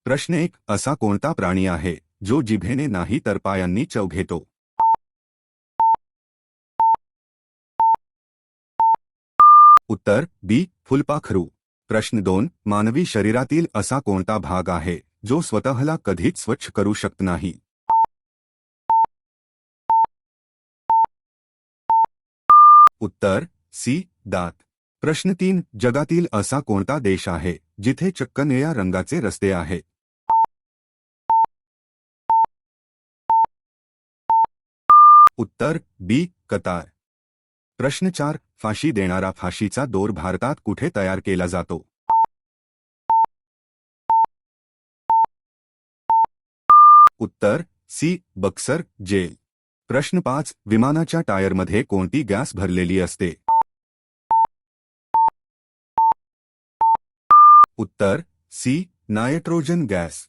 प्रश्न 1. असा कोणता प्राणी आहे जो जिभेने नाही तर पायांनी चव घेतो? उत्तर बी. फुलपाखरू. प्रश्न 2. मानवी शरीरातील असा कोणता भाग आहे जो स्वतःला कधीच स्वच्छ करू शकत नाही? उत्तर सी. दात. प्रश्न 3. जगातील असा कोणता देश आहे जिथे चक्क निळ्या रंगाचे रस्ते आहेत? उत्तर बी. कतार. प्रश्न 4. फाशी देणारा फाशीचा दोर भारतात कुठे तयार केला जातो? उत्तर सी. बक्सर जेल. प्रश्न 5. विमानाच्या टायरमध्ये कोणती गॅस भरलेली असते? उत्तर सी. Nitrogen gas.